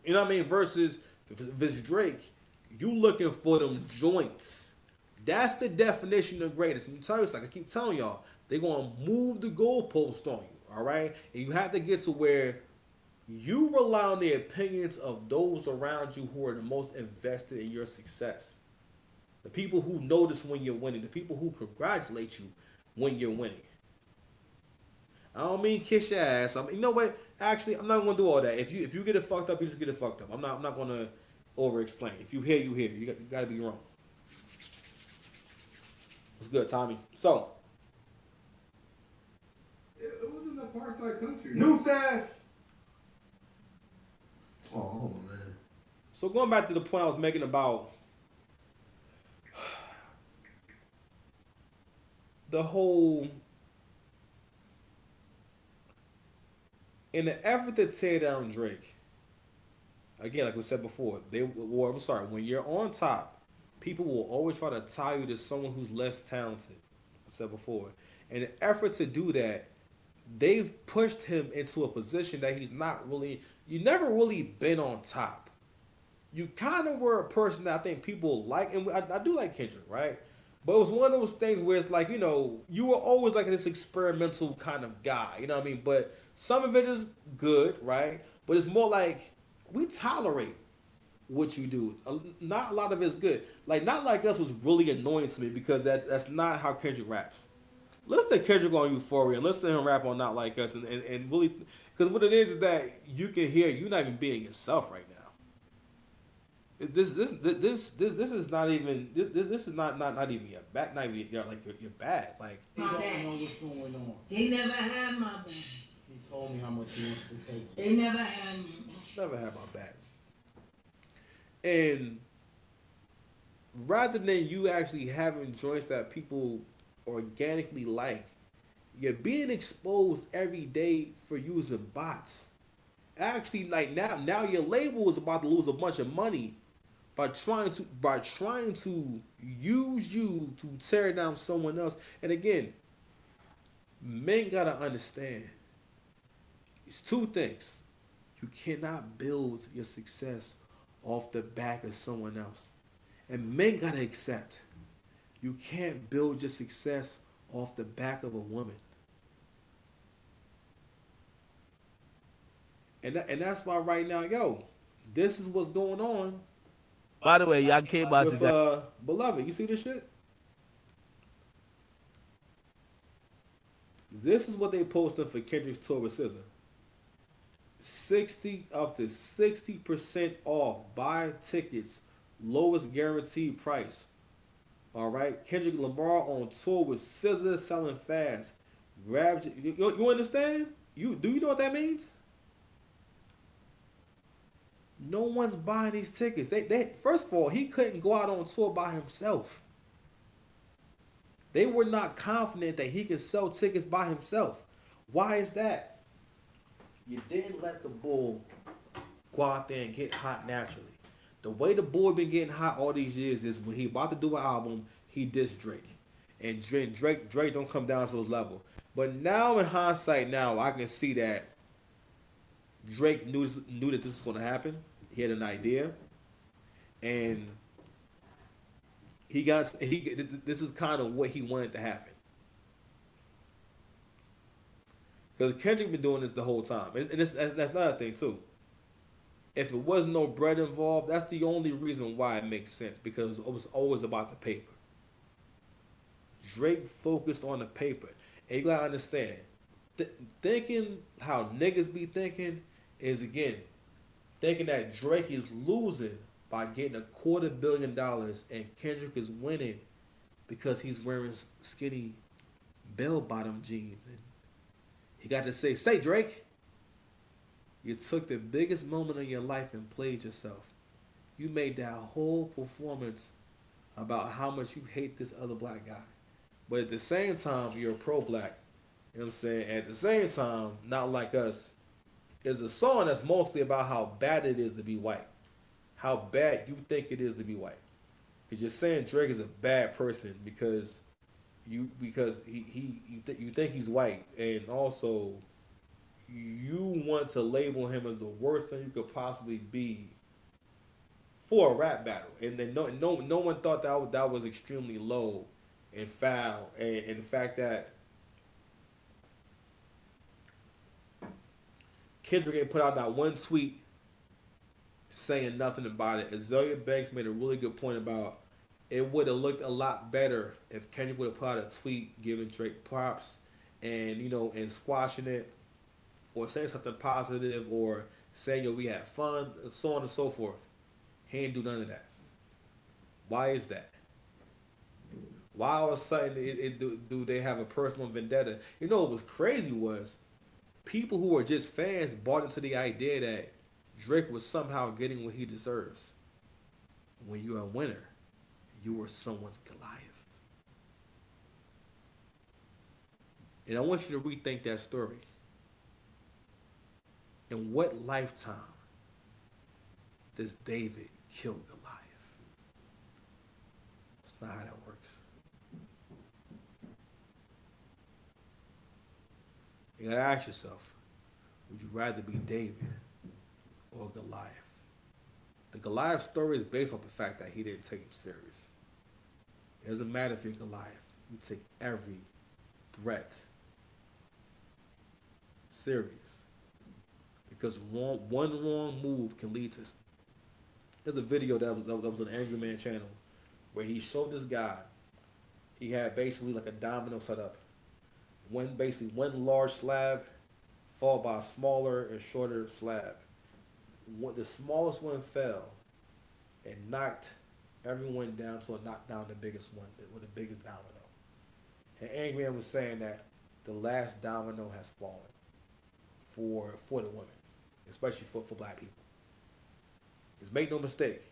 you know what I mean? Versus if it's Drake, you looking for them joints. That's the definition of greatness. And tell you, like I keep telling y'all, they're gonna move the goalpost on you, all right? And you have to get to where you rely on the opinions of those around you who are the most invested in your success. The people who notice when you're winning, the people who congratulate you when you're winning. I don't mean kiss your ass. You know what? Actually, I'm not gonna do all that. If you get it fucked up, you just get it fucked up. I'm not gonna over explain. If you hear, you hear. You gotta be wrong. What's good, Tommy? So. It was an apartheid country. New sash. Oh man. So going back to the point I was making about the whole, in the effort to tear down Drake, again, like we said before, when you're on top, people will always try to tie you to someone who's less talented. I said before. In an effort to do that, they've pushed him into a position that he's not really, you never really been on top. You kind of were a person that I think people like, and I do like Kendrick, right? But it was one of those things where it's like, you were always like this experimental kind of guy, you know what I mean? But some of it is good, right? But it's more like, we tolerate what you do. Not a lot of it's good. Like, Not Like Us was really annoying to me because that's not how Kendrick raps. Listen to Kendrick on Euphoria and listen to him rap on Not Like Us and really, because what it is that you can hear you're not even being yourself right now. This is not even this is not even your back, not even your bad. Like, He don't know what's going on. They never had my back. He told me how much he wants to take. They never had my back. never had my back. And rather than you actually having joints that people organically like, you're being exposed every day for using bots. Actually, like now your label is about to lose a bunch of money by trying to use you to tear down someone else. And again, men gotta understand, it's two things. You cannot build your success off the back of someone else. And men gotta accept, you can't build your success off the back of a woman. And that's why right now, this is what's going on By the way, y'all Kbots with is Beloved. You see this shit? This is what they posted for Kendrick's tour with SZA. 60% off. Buy tickets. Lowest guaranteed price. All right. Kendrick Lamar on tour with SZA, selling fast. Grab you understand? Do you know what that means? No one's buying these tickets. They first of all, he couldn't go out on tour by himself. They were not confident that he could sell tickets by himself. Why is that? You didn't let the bull go out there and get hot naturally. The way the bull been getting hot all these years is when he about to do an album, he dissed Drake. And Drake don't come down to his level. But now in hindsight, now I can see that Drake knew that this was going to happen. He had an idea, and this is kind of what he wanted to happen. Because Kendrick been doing this the whole time, and that's another thing too. If it was no bread involved, that's the only reason why it makes sense, because it was always about the paper. Drake focused on the paper, and you gotta understand, thinking how niggas be thinking is, again, thinking that Drake is losing by getting $250 million and Kendrick is winning because he's wearing skinny bell-bottom jeans. And he got to say Drake, you took the biggest moment of your life and played yourself. You made that whole performance about how much you hate this other black guy. But at the same time, you're pro-black. You know what I'm saying? At the same time, Not Like Us is a song that's mostly about how bad it is to be white. How bad you think it is to be white. Because you're saying Drake is a bad person because you think he's white, and also you want to label him as the worst thing you could possibly be for a rap battle. And then no one thought that was extremely low and foul. And the fact that Kendrick ain't put out that one tweet saying nothing about it. Azalea Banks made a really good point about it would have looked a lot better if Kendrick would have put out a tweet giving Drake props and and squashing it, or saying something positive, or saying we had fun, and so on and so forth. He ain't do none of that. Why is that? Why all of a sudden do they have a personal vendetta? What was crazy was people who were just fans bought into the idea that Drake was somehow getting what he deserves. When you're a winner, you were someone's Goliath. And I want you to rethink that story. In what lifetime does David kill Goliath? That's not how that works. You gotta ask yourself, would you rather be David or Goliath? The Goliath story is based off the fact that he didn't take him serious. It doesn't matter if you're Goliath. You take every threat serious. Because one wrong move can lead to... There's a video that was on the Angry Man channel where he showed this guy, he had basically like a domino set up. One large slab followed by a smaller and shorter slab. The smallest one fell and knocked everyone down to a knock down the biggest one, with the biggest domino. And Angry Man was saying that the last domino has fallen for the women, especially for black people. Just make no mistake.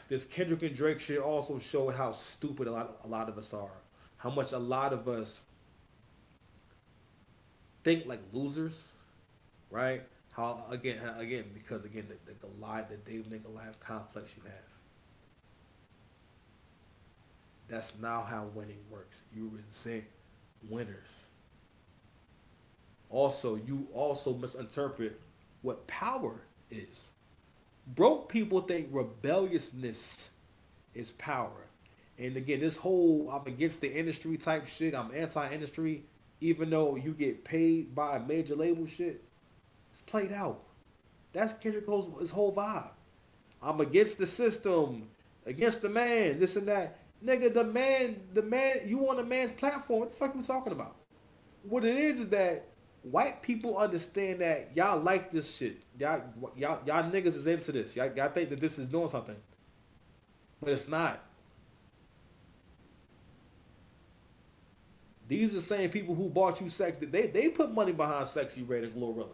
This Kendrick and Drake shit also showed how stupid a lot of us are. How much a lot of us think like losers, right? How again because the David and Goliath complex you have. That's not how winning works. You resent winners. Also, you also misinterpret what power is. Broke people think rebelliousness is power. And again, this whole I'm against the industry type shit, I'm anti-industry, even though you get paid by a major label shit, it's played out. That's Kendrick Cole's whole vibe. I'm against the system, against the man, this and that. Nigga, the man, you on a man's platform, what the fuck are you talking about? What it is that white people understand that y'all like this shit. Y'all niggas is into this. Y'all think that this is doing something. But it's not. These are the same people who bought you sex. They put money behind Sexy Red and Glorilla.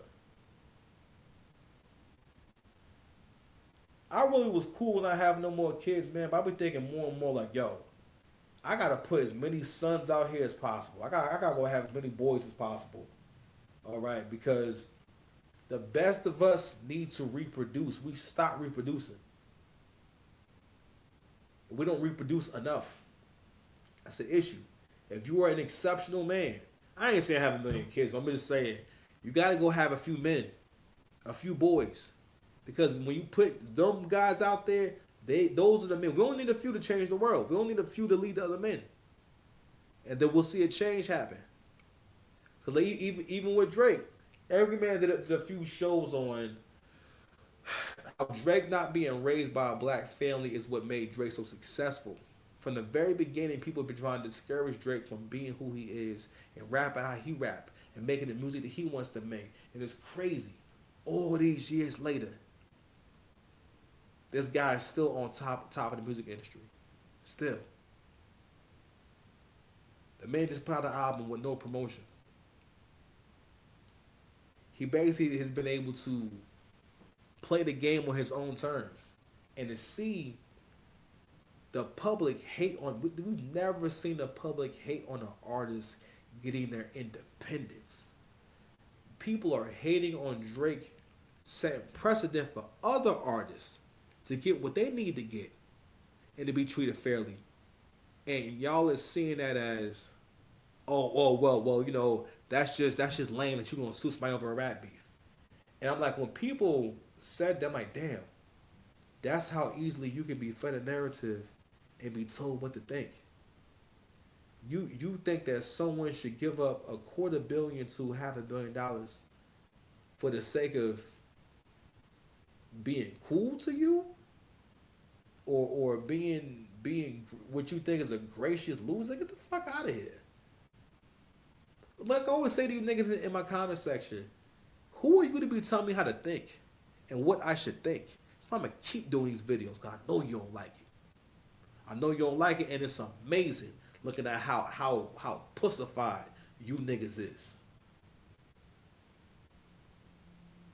I really was cool when I have no more kids, man, but I be thinking more and more like, yo, I gotta put as many sons out here as possible. I gotta go have as many boys as possible. All right, because the best of us need to reproduce. We stop reproducing. We don't reproduce enough. That's the issue. If you are an exceptional man, I ain't saying have a million kids, but I'm just saying you gotta go have a few men, a few boys. Because when you put them guys out there, those are the men. We only need a few to change the world. We only need a few to lead the other men. And then we'll see a change happen. Because even with Drake, every man did a few shows on how Drake not being raised by a black family is what made Drake so successful. From the very beginning, people have been trying to discourage Drake from being who he is and rapping how he rap and making the music that he wants to make. And it's crazy. All these years later, this guy is still on top of the music industry. Still. The man just put out an album with no promotion. He basically has been able to play the game on his own terms. And to see the public hate on... We've never seen the public hate on an artist getting their independence. People are hating on Drake, setting precedent for other artists to get what they need to get and to be treated fairly. And y'all is seeing that as, well, you know, that's just lame that you're gonna sue somebody over a rap beef. And I'm like, when people said that, I'm like, damn, that's how easily you can be fed a narrative and be told what to think. You think that someone should give up $250 million to $500 million for the sake of being cool to you, or being what you think is a gracious loser? Get the fuck out of here. Like I always say to you niggas in my comment section, who are you to be telling me how to think and what I should think? So I'm gonna keep doing these videos because I know you don't like it. I know you don't like it, and it's amazing looking at how pussified you niggas is.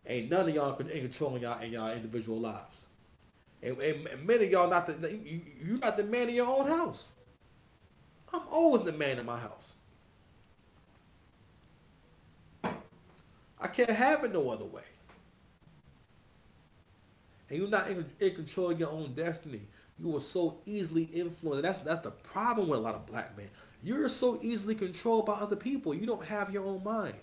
Ain't none of y'all controlling y'all in y'all individual lives. And many of y'all you're not the man in your own house. I'm always the man in my house. I can't have it no other way. And you're not in control of your own destiny. You are so easily influenced. That's the problem with a lot of black men. You're so easily controlled by other people. You don't have your own mind.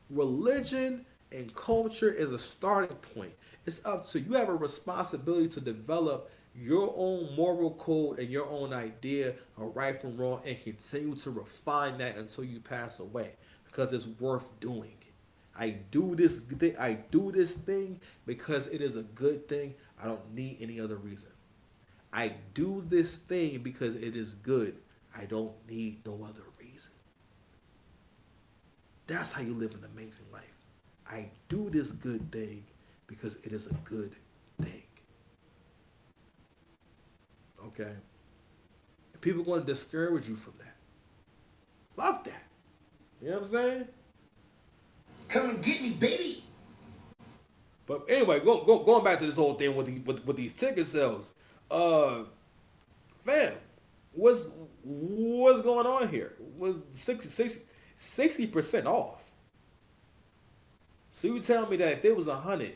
Religion and culture is a starting point. It's up to you. You have a responsibility to develop your own moral code and your own idea of right from wrong, and continue to refine that until you pass away, because it's worth doing. I do this thing because it is a good thing. I don't need any other reason. I do this thing because it is good. I don't need no other reason. That's how you live an amazing life. I do this good thing because it is a good thing. Okay? People are going to discourage you from that. Fuck that. You know what I'm saying? Come and get me, baby. But anyway, going back to this whole thing with these ticket sales. Fam, what's going on here? Was 60% off. So you tell me that if it was 100,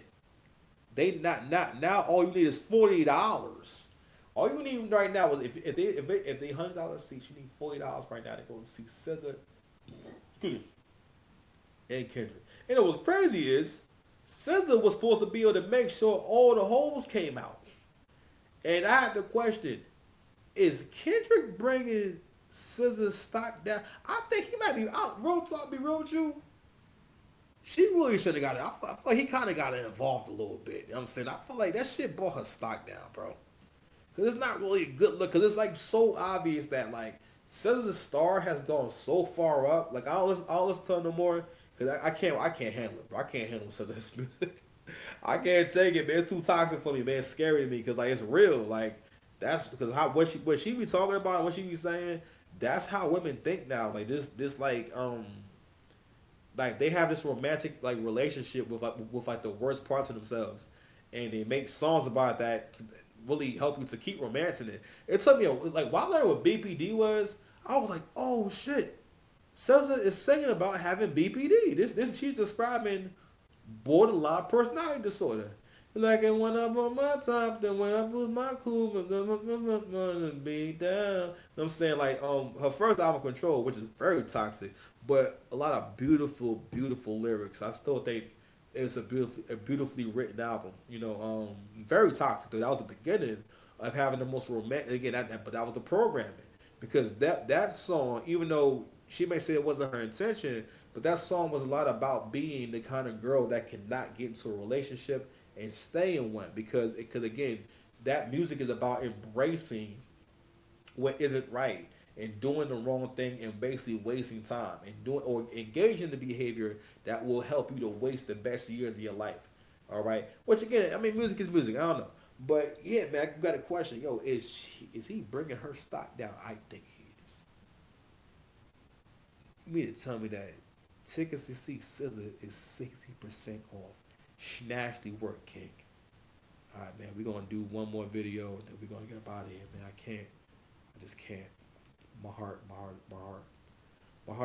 they not now all you need is $40. All you need right now is if they $100 seats, you need $40 right now to go see SZA and Kendrick. And what's crazy is SZA was supposed to be able to make sure all the holes came out. And I had the question: is Kendrick bringing SZA's stock down? I think he might be out. Real talk, be real with you. She really should have got it. I feel like he kind of got involved a little bit. You know what I'm saying? I feel like that shit brought her stock down, bro. Because it's not really a good look. Because it's like so obvious that like SZA's star has gone so far up. Like I don't listen to her no more. Because I can't handle it, bro. I can't handle SZA's music. I can't take it, man. It's too toxic for me, man. It's scary to me because like it's real. Like that's because what she be talking about, what she be saying. That's how women think now. Like this like they have this romantic like relationship with like the worst parts of themselves, and they make songs about that really help you to keep romancing it. It took me like while I learned what BPD was, I was like, oh shit, SZA is singing about having BPD. This she's describing borderline personality disorder. Like and when I'm on my top, then when I lose my cool, gonna be down. You know what I'm saying? Like her first album Control, which is very toxic, but a lot of beautiful, beautiful lyrics. I still think it's a beautifully written album. You know, very toxic. Though. That was the beginning of having the most romantic. Again, but that was the programming, because that song, even though she may say it wasn't her intention, but that song was a lot about being the kind of girl that cannot get into a relationship and stay in one, because again, that music is about embracing what isn't right and doing the wrong thing and basically wasting time and doing or engaging in the behavior that will help you to waste the best years of your life. All right, which again, I mean, music is music. I don't know, but yeah, man, I got a question. Yo, is he bringing her stock down? I think he is. You mean to tell me that tickets to see SZA is 60% off? Nasty work, King. All right, man. We're gonna do one more video, then we're gonna get up out of here, man. I just can't. My heart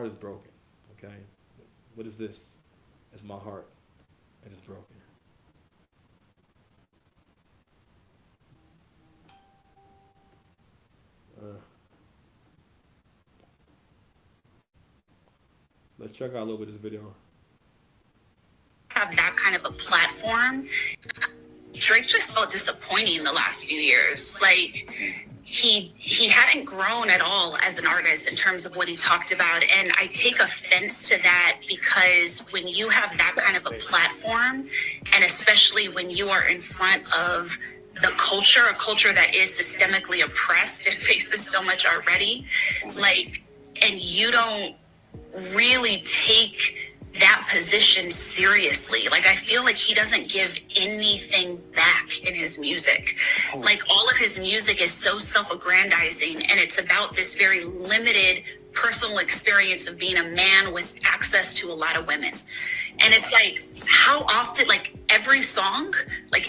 is broken. Okay. What is this? It's my heart, and it's broken. Let's check out a little bit of this video. Have that kind of a platform. Drake just felt disappointing the last few years. Like he hadn't grown at all as an artist in terms of what he talked about, and I take offense to that, because when you have that kind of a platform, and especially when you are in front of the culture, a culture that is systemically oppressed and faces so much already, like, and you don't really take that position seriously. Like, I feel like he doesn't give anything back in his music. Like, all of his music is so self-aggrandizing, and it's about this very limited personal experience of being a man with access to a lot of women. And it's like, how often, like every song, like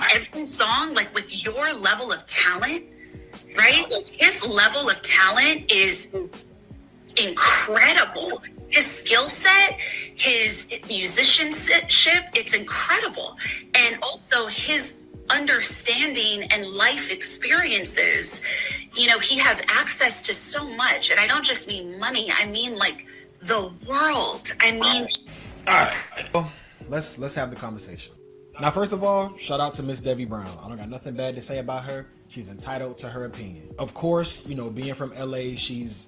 with your level of talent, right? Like, his level of talent is incredible. his skill set, his musicianship, it's incredible. And also his understanding and life experiences. You know, he has access to so much. And I don't just mean money, I mean like the world. I mean, Let's have the conversation. Now, first of all, shout out to Miss Debbie Brown. I don't got nothing bad to say about her. She's entitled to her opinion. Of course, you know, being from LA, she's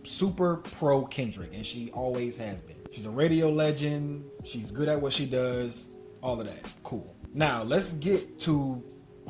super pro Kendrick, and she always has been. She's a radio legend. She's good at what she does. All of that. Cool. Now, let's get to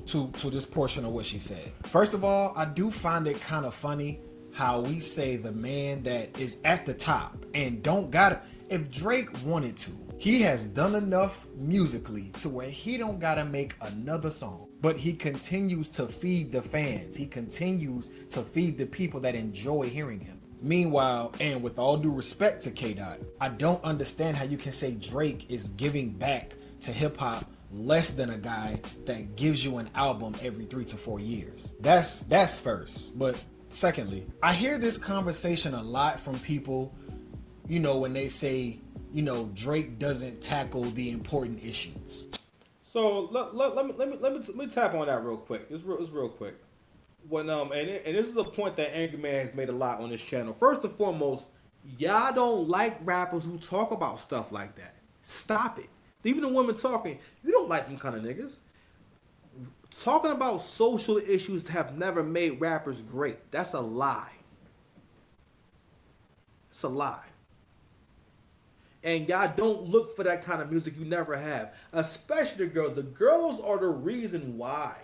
this portion of what she said. First of all, I do find it kind of funny how we say the man that is at the top and don't gotta. If Drake wanted to, he has done enough musically to where he don't gotta make another song, but he continues to feed the fans. He continues to feed the people that enjoy hearing him. Meanwhile, and with all due respect to Kdot, I don't understand how you can say Drake is giving back to hip hop less than a guy that gives you an album every 3 to 4 years. That's first. But secondly, I hear this conversation a lot from people, you know, when they say, you know, Drake doesn't tackle the important issues. So let me tap on that real quick. It's real quick. When and this is a point that Angry Man has made a lot on this channel. First and foremost, y'all don't like rappers who talk about stuff like that. Stop it. Even the women talking, you don't like them kind of niggas. Talking about social issues have never made rappers great. That's a lie. It's a lie. And y'all don't look for that kind of music. You never have. Especially the girls. The girls are the reason why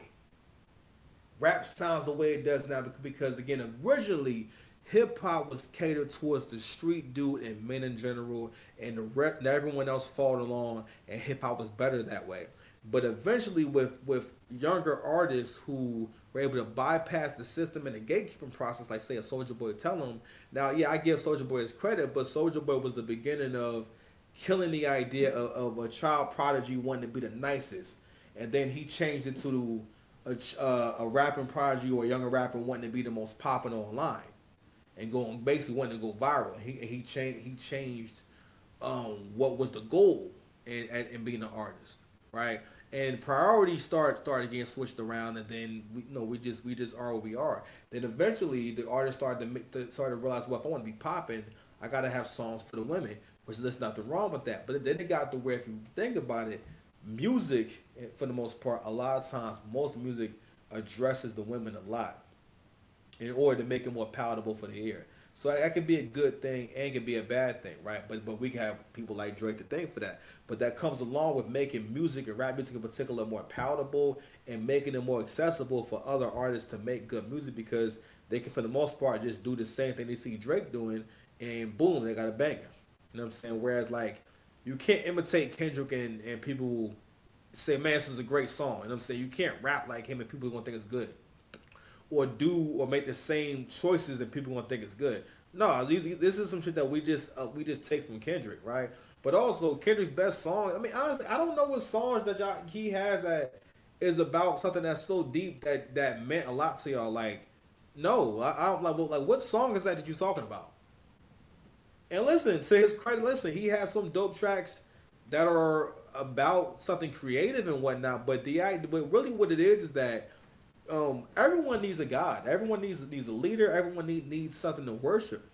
rap sounds the way it does now. Because again, originally, hip-hop was catered towards the street dude and men in general. And the rest, and everyone else followed along. And hip-hop was better that way. But eventually with younger artists who were able to bypass the system and the gatekeeping process, like say a Soulja Boy tell them. Now, yeah, I give Soulja Boy his credit, but Soulja Boy was the beginning of killing the idea of a child prodigy wanting to be the nicest. And then he changed it to a rapping prodigy or a younger rapper wanting to be the most popular online. And basically wanting to go viral. He changed what was the goal in being an artist, right? And priorities started getting switched around, and then we just are what we are. Then eventually the artists started to realize, well, if I want to be popping, I got to have songs for the women, which there's nothing wrong with that. But then it got to where, if you think about it, music, for the most part, a lot of times, most music addresses the women a lot in order to make it more palatable for the ear. So that could be a good thing and can be a bad thing, right? But we can have people like Drake to thank for that. But that comes along with making music and rap music in particular more palatable and making it more accessible for other artists to make good music, because they can, for the most part, just do the same thing they see Drake doing, and boom, they got a banger. You know what I'm saying? Whereas, like, you can't imitate Kendrick and people say, man, this is a great song. You know what I'm saying? You can't rap like him and people are going to think it's good. Or make the same choices and people gonna think it's good. No, this is some shit that we just take from Kendrick, right? But also Kendrick's best song. I mean, honestly, I don't know what songs that he has that is about something that's so deep that meant a lot to y'all. Like, no, I don't like what song is that you're talking about? And listen, to his credit, he has some dope tracks that are about something creative and whatnot. But but really what it is that. Everyone needs a God. Everyone needs a leader. Everyone needs something to worship.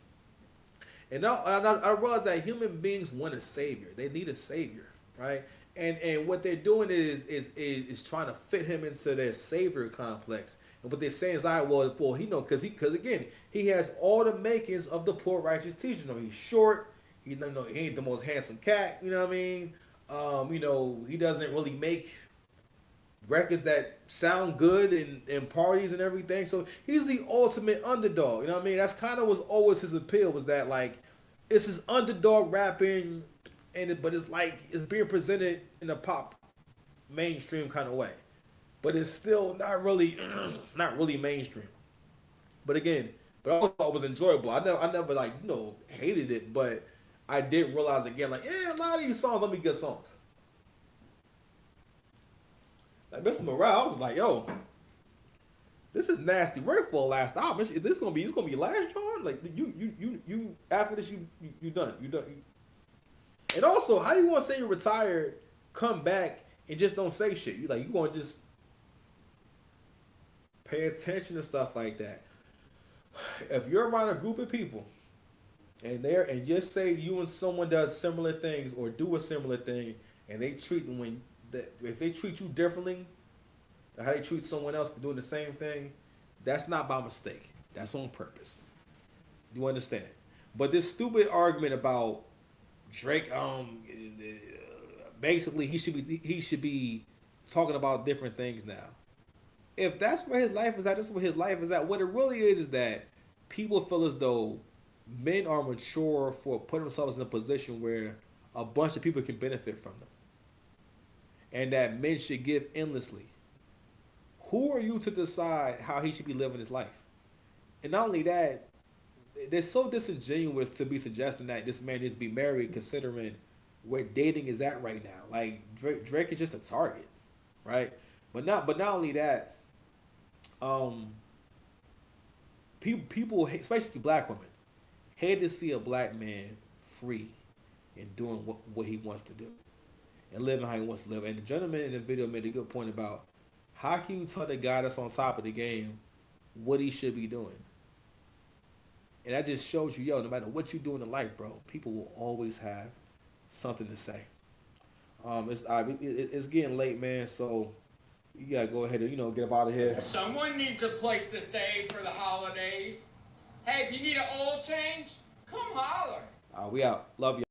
And I realize that human beings want a savior. They need a savior, right? And what they're doing is trying to fit him into their savior complex. And what they're saying is, all right, well, because again, he has all the makings of the poor righteous teacher. You know, he's short. He ain't the most handsome cat. You know what I mean? He doesn't really make records that sound good in parties and everything. So he's the ultimate underdog. You know what I mean? That's kind of was always his appeal, was that, like, it's his underdog rapping, but it's like it's being presented in a pop mainstream kind of way. But it's still not really mainstream. But again, also it was enjoyable. I never like, hated it, but I did realize again, like, yeah, a lot of these songs let me good songs. Like Mr. Morale, I was like, yo, This is nasty work for a last album. Is this gonna be? It's gonna be last, John. Like you. After this, you done. You done. And also, how you gonna say you're retired, come back and just don't say shit? You gonna just pay attention to stuff like that. If you're around a group of people, and just say you and someone does similar things or do a similar thing, and they treat if they treat you differently. How they treat someone else for doing the same thing, that's not by mistake. That's on purpose. You understand? But this stupid argument about Drake, basically he should be talking about different things now. If that's where his life is at, that's where his life is at. What it really is that people feel as though men are mature for putting themselves in a position where a bunch of people can benefit from them, and that men should give endlessly. Who are you to decide how he should be living his life? And not only that, they're so disingenuous to be suggesting that this man needs to be married, considering where dating is at right now. Like Drake is just a target, right? But not only that, people, especially black women, hate to see a black man free and doing what he wants to do and living how he wants to live. And the gentleman in the video made a good point about how can you tell the guy that's on top of the game what he should be doing? And that just shows you, no matter what you do in life, bro, people will always have something to say. It's getting late, man, so you gotta go ahead and get up out of here. Someone needs a place to stay for the holidays. Hey, if you need an oil change, come holler. We out. Love you.